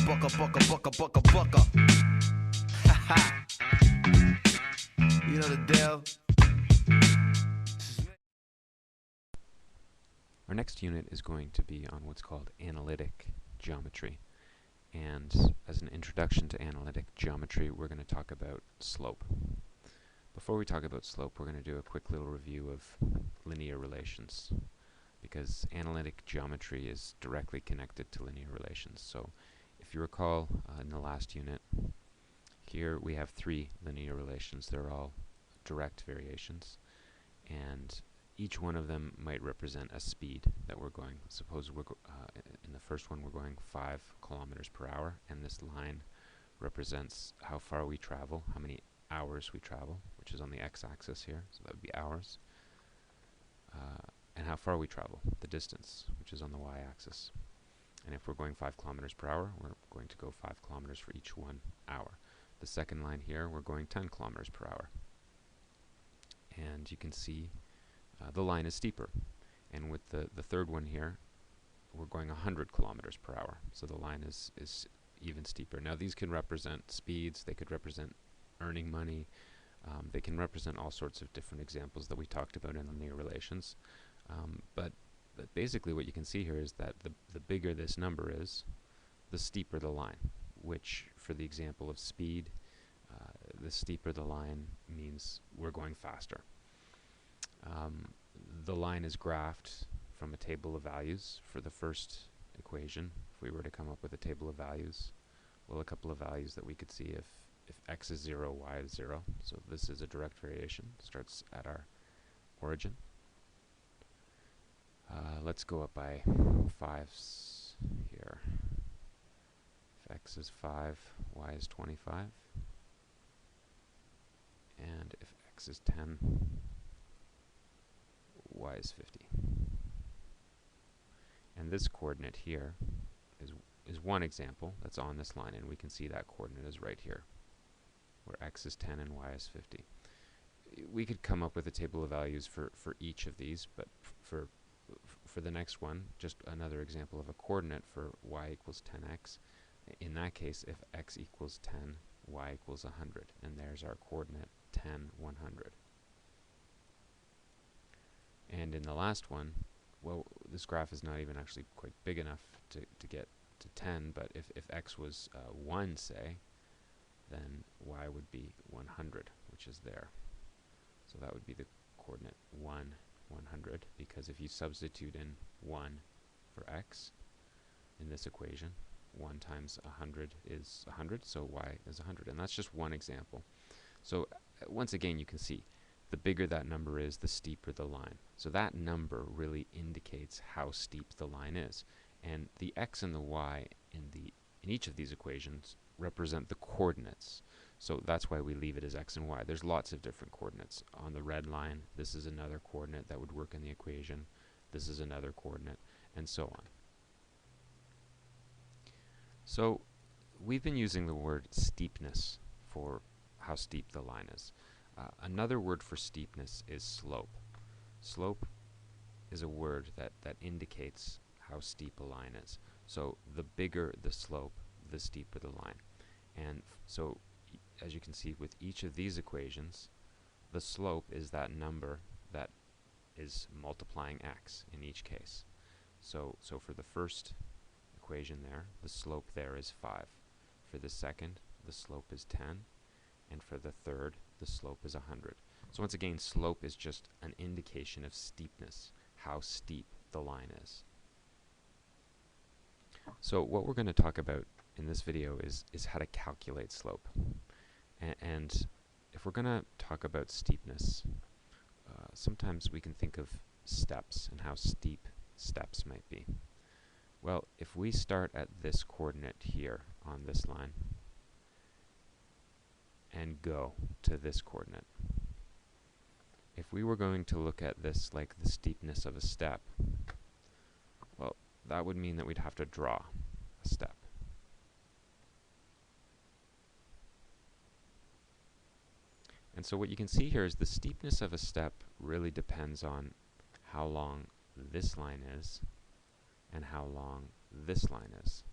bucka. Haha. You know the deal. Our next unit is going to be on what's called analytic geometry. And as an introduction to analytic geometry, we're going to talk about slope. Before we talk about slope, we're going to do a quick little review of linear relations, because analytic geometry is directly connected to linear relations. So if you recall in the last unit, here we have three linear relations. They're all direct variations, and each one of them might represent a speed that we're going. Suppose we're in the first one we're going 5 kilometers per hour, and this line represents how far we travel, how many hours we travel, which is on the x-axis here, so that would be hours, and how far we travel, the distance, which is on the y-axis. And if we're going 5 kilometers per hour, we're going to go 5 kilometers for each 1 hour. The second line here, we're going 10 kilometers per hour. And you can see the line is steeper. And with the third one here, we're going 100 kilometers per hour. So the line is even steeper. Now these can represent speeds, they could represent earning money, they can represent all sorts of different examples that we talked about in linear relations. But basically what you can see here is that the bigger this number is, the steeper the line, which for the example of speed, the steeper the line means we're going faster. The line is graphed from a table of values for the first equation. If we were to come up with a table of values, well, a couple of values that we could see if x is 0, y is 0. So this is a direct variation, starts at our origin. Let's go up by 5s here. If x is 5, y is 25. And if x is 10, y is 50. And this coordinate here is one example that's on this line, and we can see that coordinate is right here, where x is 10 and y is 50. We could come up with a table of values for each of these, but for the next one, just another example of a coordinate for y equals 10x. In that case, if x equals 10, y equals 100, and there's our coordinate 10, 100. And in the last one, well, this graph is not even actually quite big enough to get to 10, but if x was 1, say, then y would be 100, which is there. So that would be the coordinate 1, 100, because if you substitute in 1 for x in this equation, 1 times 100 is 100, so y is 100. And that's just one example. So once again, you can see the bigger that number is, the steeper the line. So that number really indicates how steep the line is. And the x and the y in each of these equations represent the coordinates. So that's why we leave it as x and y. There's lots of different coordinates. On the red line, this is another coordinate that would work in the equation. This is another coordinate, and so on. So we've been using the word steepness for how steep the line is. Another word for steepness is slope. Slope is a word that indicates how steep a line is. So the bigger the slope, the steeper the line. And so as you can see with each of these equations, the slope is that number that is multiplying x in each case. So for the first equation there, the slope there is 5. For the second, the slope is 10. And for the third, the slope is 100. So once again, slope is just an indication of steepness, how steep the line is. So what we're going to talk about in this video is how to calculate slope. And if we're going to talk about steepness, sometimes we can think of steps and how steep steps might be. Well, if we start at this coordinate here on this line and go to this coordinate, if we were going to look at this like the steepness of a step, well, that would mean that we'd have to draw a step. And so what you can see here is the steepness of a step really depends on how long this line is and how long this line is.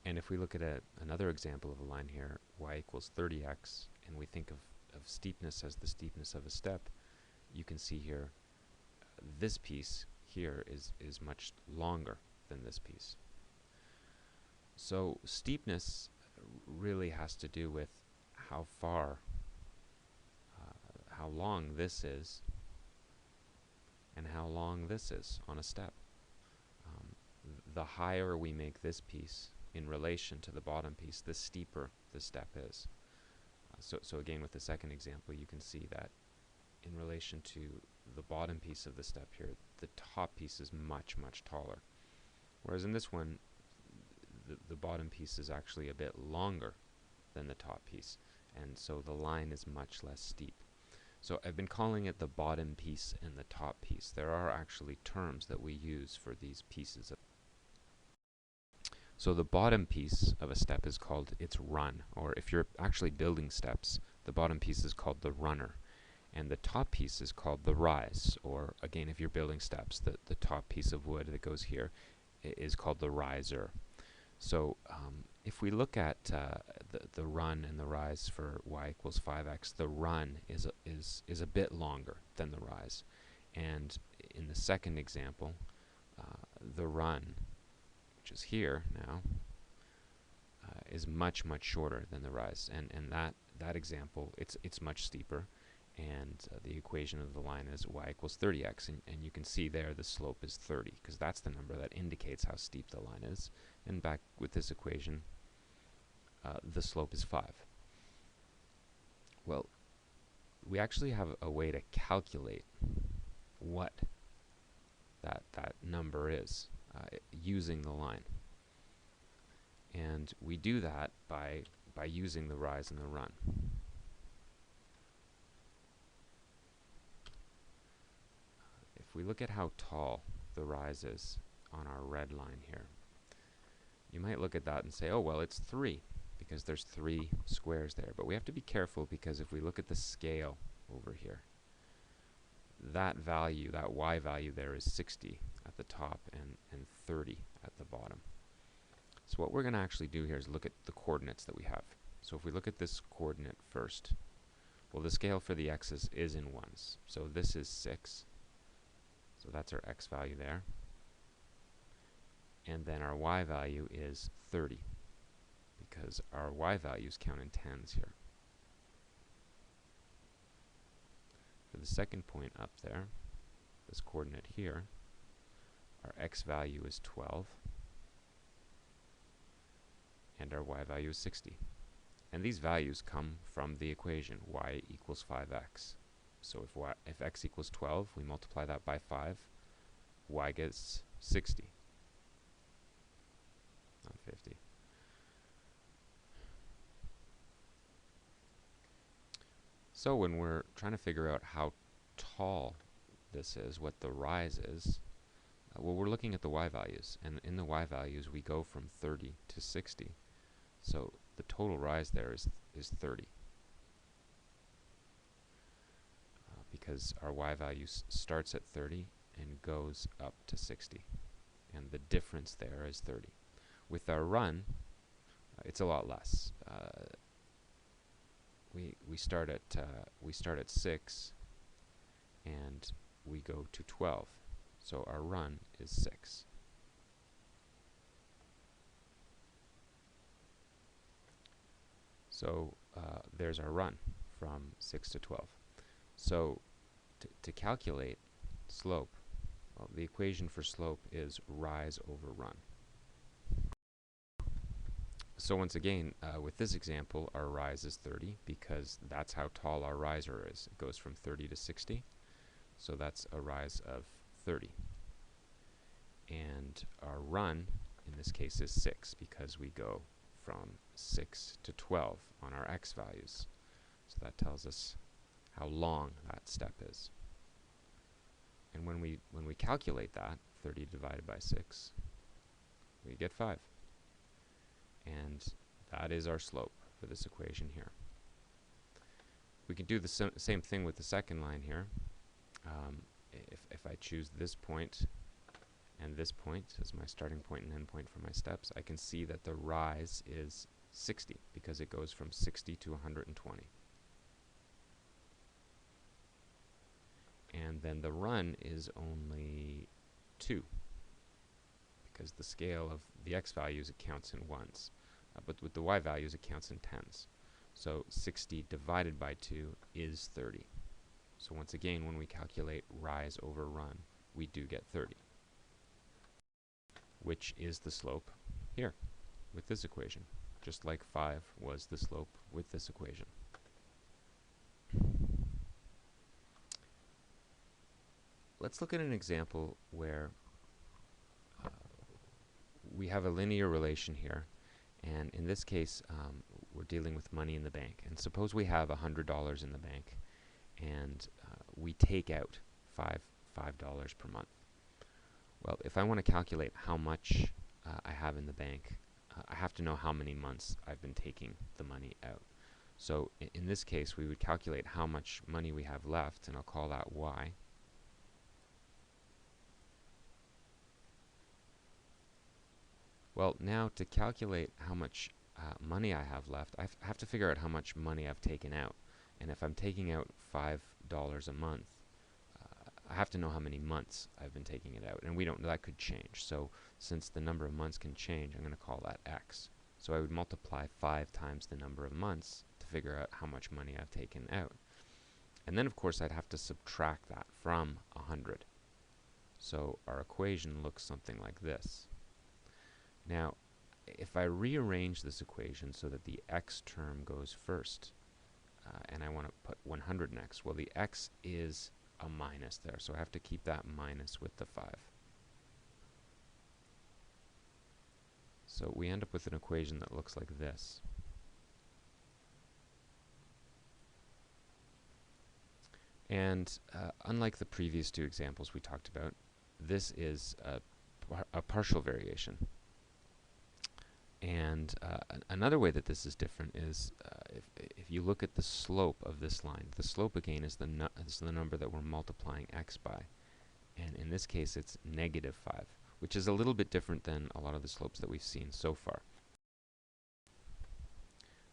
And if we look at another example of a line here, y equals 30x, and we think of steepness as the steepness of a step, you can see here this piece here is much longer than this piece. So steepness really has to do with how far, how long this is, and how long this is on a step. The higher we make this piece in relation to the bottom piece, the steeper the step is. So again, with the second example, you can see that in relation to the bottom piece of the step here, the top piece is much, much taller. Whereas in this one, the bottom piece is actually a bit longer than the top piece, and so the line is much less steep. So I've been calling it the bottom piece and the top piece. There are actually terms that we use for these pieces. So the bottom piece of a step is called its run, or if you're actually building steps, the bottom piece is called the runner, and the top piece is called the rise, or again, if you're building steps, the top piece of wood that goes here is called the riser. So if we look at the run and the rise for y equals 5x, the run is a bit longer than the rise. And in the second example, the run, which is here now, is much, much shorter than the rise. And that example, it's much steeper. And the equation of the line is y equals 30x, and you can see there the slope is 30, because that's the number that indicates how steep the line is. And back with this equation, the slope is 5. Well, we actually have a way to calculate what that number is using the line. And we do that by using the rise and the run. If we look at how tall the rise is on our red line here, you might look at that and say, oh, well, it's 3, because there's 3 squares there. But we have to be careful, because if we look at the scale over here, that value, that y value there is 60 at the top and 30 at the bottom. So what we're going to actually do here is look at the coordinates that we have. So if we look at this coordinate first, well, the scale for the x's is in ones. So this is 6. So that's our x value there. And then our y value is 30, because our y values count in tens here. For the second point up there, this coordinate here, our x value is 12, and our y value is 60. And these values come from the equation y equals 5x. So if x equals 12, we multiply that by 5, y gets 60, not 50. So when we're trying to figure out how tall this is, what the rise is, well, we're looking at the y values. And in the y values, we go from 30 to 60. So the total rise there is 30. Because our y value starts at 30 and goes up to 60. And the difference there is 30. With our run, it's a lot less. We start at 6 and we go to 12. So our run is 6. So there's our run from 6 to 12. So to calculate slope, well, the equation for slope is rise over run. So once again, with this example, our rise is 30, because that's how tall our riser is. It goes from 30 to 60, so that's a rise of 30. And our run, in this case, is 6, because we go from 6 to 12 on our x values. So that tells us how long that step is. And when we calculate that, 30 divided by 6, we get 5. And that is our slope for this equation here. We can do the same thing with the second line here. If I choose this point and this point is my starting point and end point for my steps, I can see that the rise is 60 because it goes from 60 to 120. And then the run is only 2 because the scale of the x values, it counts in ones. But with the y values, it counts in tens. So 60 divided by 2 is 30. So once again, when we calculate rise over run, we do get 30, which is the slope here with this equation, just like 5 was the slope with this equation. Let's look at an example where we have a linear relation here, and in this case we're dealing with money in the bank. And suppose we have $100 in the bank, and we take out $5 per month. Well, if I want to calculate how much I have in the bank, I have to know how many months I've been taking the money out. So in this case, we would calculate how much money we have left, and I'll call that y. Well, now to calculate how much money I have left, I have to figure out how much money I've taken out. And if I'm taking out $5 a month, I have to know how many months I've been taking it out. And we don't know, that could change. So since the number of months can change, I'm going to call that x. So I would multiply 5 times the number of months to figure out how much money I've taken out. And then, of course, I'd have to subtract that from 100. So our equation looks something like this. Now, if I rearrange this equation so that the x term goes first, and I want to put 100 next, well, the x is a minus there, so I have to keep that minus with the 5. So we end up with an equation that looks like this. And unlike the previous two examples we talked about, this is a partial variation. And another way that this is different is if you look at the slope of this line, the slope again is the number that we're multiplying x by. And in this case, it's -5, which is a little bit different than a lot of the slopes that we've seen so far.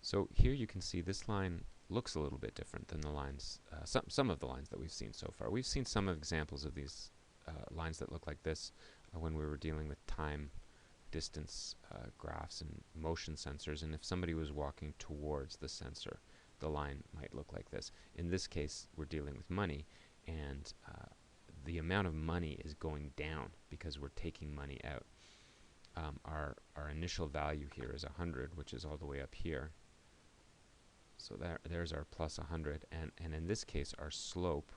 So here you can see this line looks a little bit different than the lines, some of the lines that we've seen so far. We've seen some examples of these lines that look like this when we were dealing with time, distance graphs and motion sensors, and if somebody was walking towards the sensor, the line might look like this. In this case, we're dealing with money, and the amount of money is going down because we're taking money out. Our initial value here is 100, which is all the way up here. So there's our plus 100, and in this case, our slope,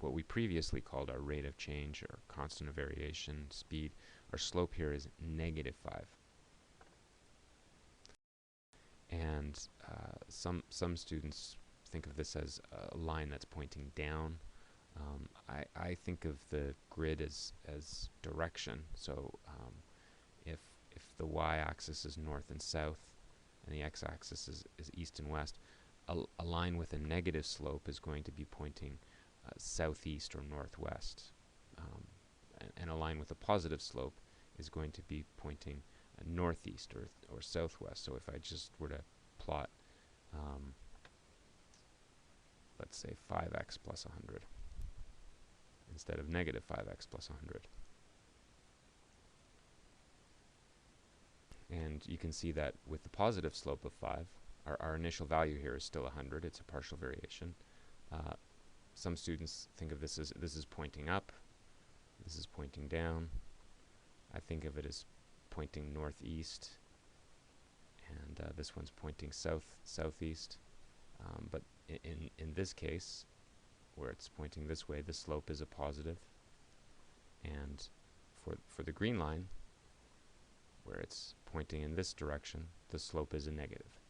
what we previously called our rate of change or constant of variation, speed, our slope here is -5. And some students think of this as a line that's pointing down. I think of the grid as direction. So if the y-axis is north and south, and the x-axis is east and west, a line with a negative slope is going to be pointing southeast or northwest. And a line with a positive slope is going to be pointing northeast or southwest. So if I just were to plot, let's say 5x plus 100 instead of -5x plus 100. And you can see that with the positive slope of 5, our initial value here is still 100. It's a partial variation. Some students think of this is pointing up, this is pointing down. I think of it as pointing northeast, and this one's pointing southeast. But in this case, where it's pointing this way, the slope is a positive, and for the green line, where it's pointing in this direction, the slope is a negative.